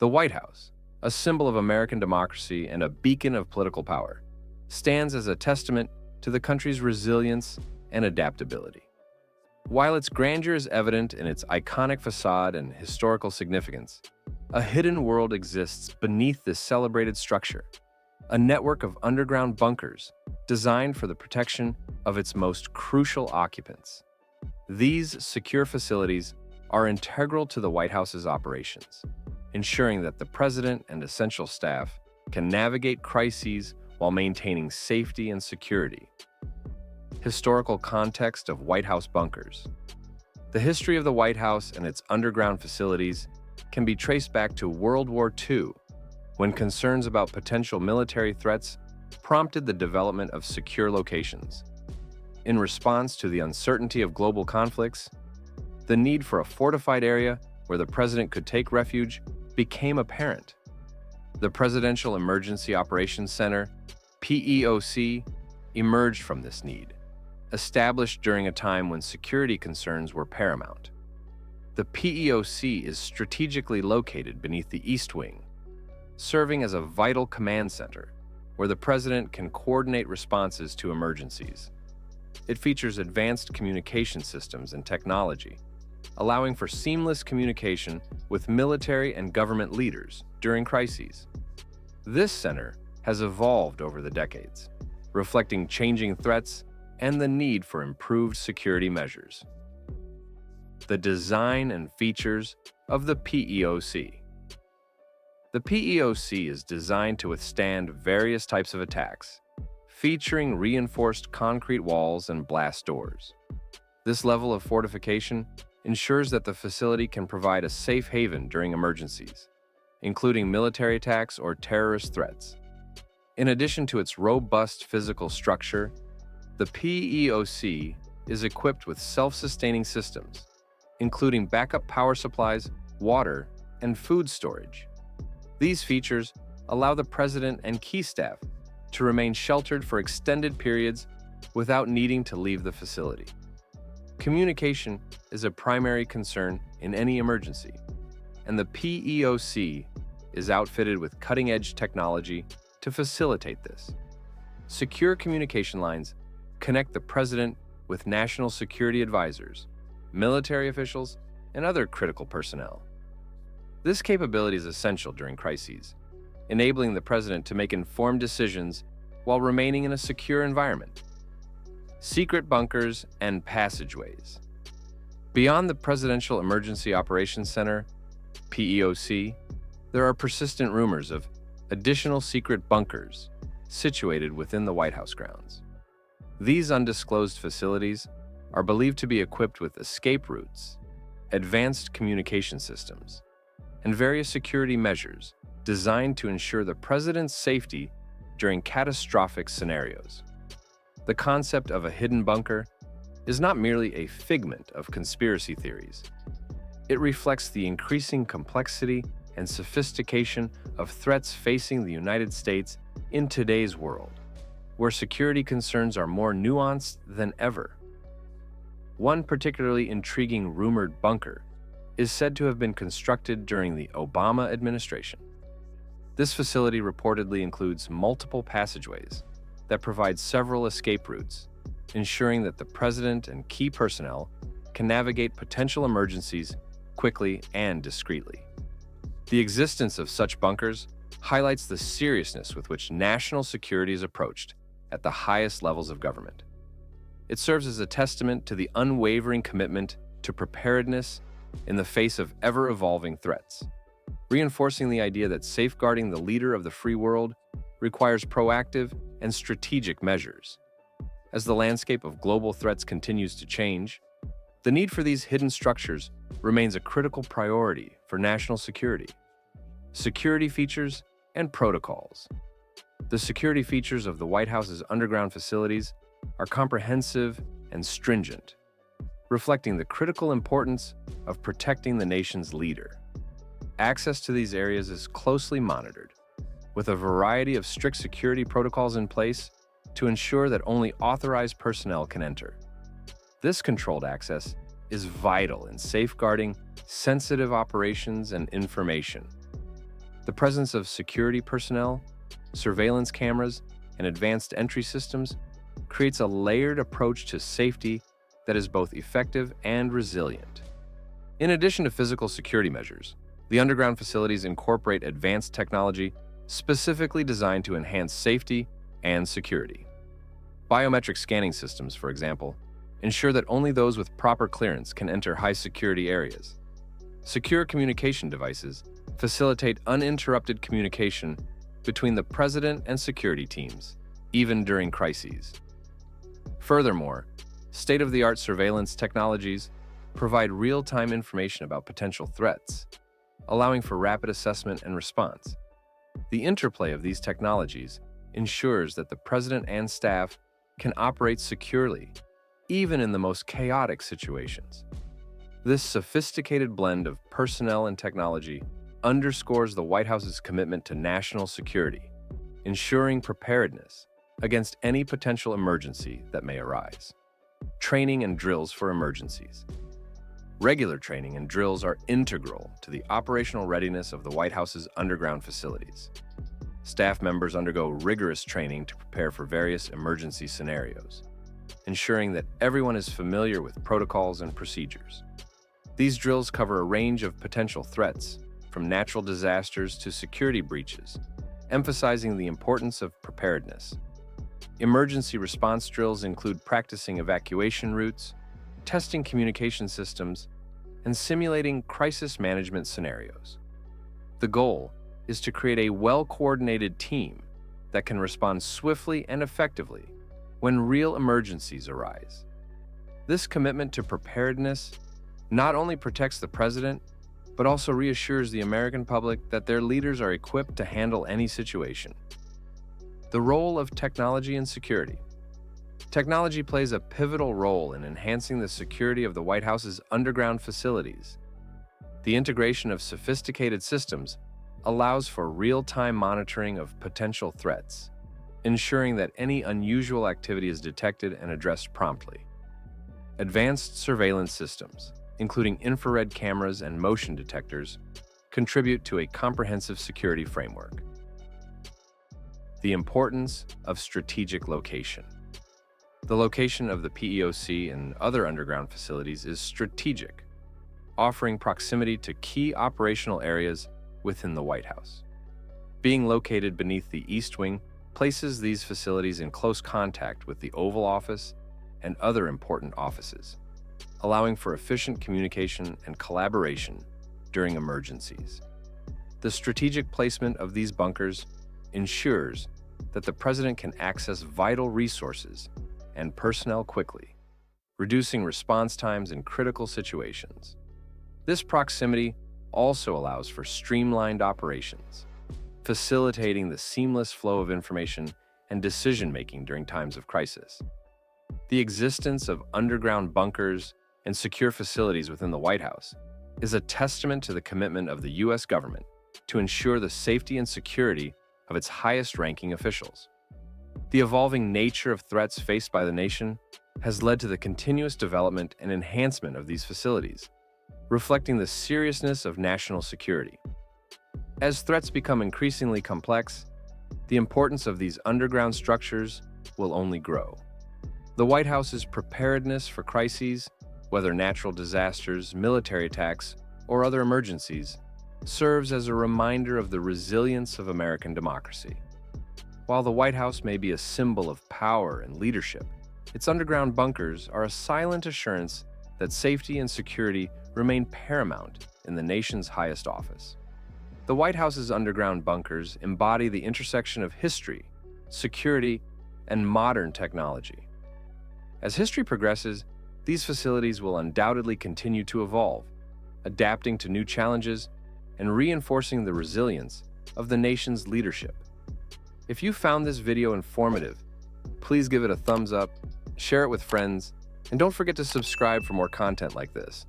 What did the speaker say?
The White House, a symbol of American democracy and a beacon of political power, stands as a testament to the country's resilience and adaptability. While its grandeur is evident in its iconic facade and historical significance, a hidden world exists beneath this celebrated structure, a network of underground bunkers designed for the protection of its most crucial occupants. These secure facilities are integral to the White House's operations, ensuring that the president and essential staff can navigate crises while maintaining safety and security. Historical context of White House bunkers. The history of the White House and its underground facilities can be traced back to World War II, when concerns about potential military threats prompted the development of secure locations. In response to the uncertainty of global conflicts, the need for a fortified area where the president could take refuge became apparent. The Presidential Emergency Operations Center, PEOC, emerged from this need, established during a time when security concerns were paramount. The PEOC is strategically located beneath the East Wing, serving as a vital command center where the president can coordinate responses to emergencies. It features advanced communication systems and technology, allowing for seamless communication with military and government leaders during crises. This center has evolved over the decades, reflecting changing threats and the need for improved security measures. The design and features of the PEOC. The PEOC is designed to withstand various types of attacks, featuring reinforced concrete walls and blast doors. This level of fortification ensures that the facility can provide a safe haven during emergencies, including military attacks or terrorist threats. In addition to its robust physical structure, the PEOC is equipped with self-sustaining systems, including backup power supplies, water, and food storage. These features allow the president and key staff to remain sheltered for extended periods without needing to leave the facility. Communication is a primary concern in any emergency, and the PEOC is outfitted with cutting-edge technology to facilitate this. Secure communication lines connect the president with national security advisors, military officials, and other critical personnel. This capability is essential during crises, enabling the president to make informed decisions while remaining in a secure environment. Secret bunkers and passageways. Beyond the Presidential Emergency Operations Center, PEOC, there are persistent rumors of additional secret bunkers situated within the White House grounds. These undisclosed facilities are believed to be equipped with escape routes, advanced communication systems, and various security measures designed to ensure the president's safety during catastrophic scenarios. The concept of a hidden bunker is not merely a figment of conspiracy theories. It reflects the increasing complexity and sophistication of threats facing the United States in today's world, where security concerns are more nuanced than ever. One particularly intriguing rumored bunker is said to have been constructed during the Obama administration. This facility reportedly includes multiple passageways that provide several escape routes, ensuring that the president and key personnel can navigate potential emergencies quickly and discreetly. The existence of such bunkers highlights the seriousness with which national security is approached at the highest levels of government. It serves as a testament to the unwavering commitment to preparedness in the face of ever-evolving threats, reinforcing the idea that safeguarding the leader of the free world requires proactive and strategic measures. As the landscape of global threats continues to change, the need for these hidden structures remains a critical priority for national security. Security features and protocols. The security features of the White House's underground facilities are comprehensive and stringent, reflecting the critical importance of protecting the nation's leader. Access to these areas is closely monitored, with a variety of strict security protocols in place to ensure that only authorized personnel can enter. This controlled access is vital in safeguarding sensitive operations and information. The presence of security personnel, surveillance cameras, and advanced entry systems creates a layered approach to safety that is both effective and resilient. In addition to physical security measures, the underground facilities incorporate advanced technology specifically designed to enhance safety and security. Biometric scanning systems, for example, ensure that only those with proper clearance can enter high-security areas. Secure communication devices facilitate uninterrupted communication between the president and security teams, even during crises. Furthermore, state-of-the-art surveillance technologies provide real-time information about potential threats, allowing for rapid assessment and response. The interplay of these technologies ensures that the president and staff can operate securely, even in the most chaotic situations. This sophisticated blend of personnel and technology underscores the White House's commitment to national security, ensuring preparedness against any potential emergency that may arise. Training and drills for emergencies. Regular training and drills are integral to the operational readiness of the White House's underground facilities. Staff members undergo rigorous training to prepare for various emergency scenarios, ensuring that everyone is familiar with protocols and procedures. These drills cover a range of potential threats, from natural disasters to security breaches, emphasizing the importance of preparedness. Emergency response drills include practicing evacuation routes, testing communication systems, and simulating crisis management scenarios. The goal is to create a well-coordinated team that can respond swiftly and effectively when real emergencies arise. This commitment to preparedness not only protects the president, but also reassures the American public that their leaders are equipped to handle any situation. The role of technology and security. Technology plays a pivotal role in enhancing the security of the White House's underground facilities. The integration of sophisticated systems allows for real-time monitoring of potential threats, ensuring that any unusual activity is detected and addressed promptly. Advanced surveillance systems, including infrared cameras and motion detectors, contribute to a comprehensive security framework. The importance of strategic location. The location of the PEOC and other underground facilities is strategic, offering proximity to key operational areas within the White House. Being located beneath the East Wing places these facilities in close contact with the Oval Office and other important offices, allowing for efficient communication and collaboration during emergencies. The strategic placement of these bunkers ensures that the president can access vital resources and personnel quickly, reducing response times in critical situations. This proximity also allows for streamlined operations, facilitating the seamless flow of information and decision-making during times of crisis. The existence of underground bunkers and secure facilities within the White House is a testament to the commitment of the U.S. government to ensure the safety and security of its highest-ranking officials. The evolving nature of threats faced by the nation has led to the continuous development and enhancement of these facilities, reflecting the seriousness of national security. As threats become increasingly complex, the importance of these underground structures will only grow. The White House's preparedness for crises, whether natural disasters, military attacks, or other emergencies, serves as a reminder of the resilience of American democracy. While the White House may be a symbol of power and leadership, its underground bunkers are a silent assurance that safety and security remain paramount in the nation's highest office. The White House's underground bunkers embody the intersection of history, security, and modern technology. As history progresses, these facilities will undoubtedly continue to evolve, adapting to new challenges and reinforcing the resilience of the nation's leadership. If you found this video informative, please give it a thumbs up, share it with friends, and don't forget to subscribe for more content like this.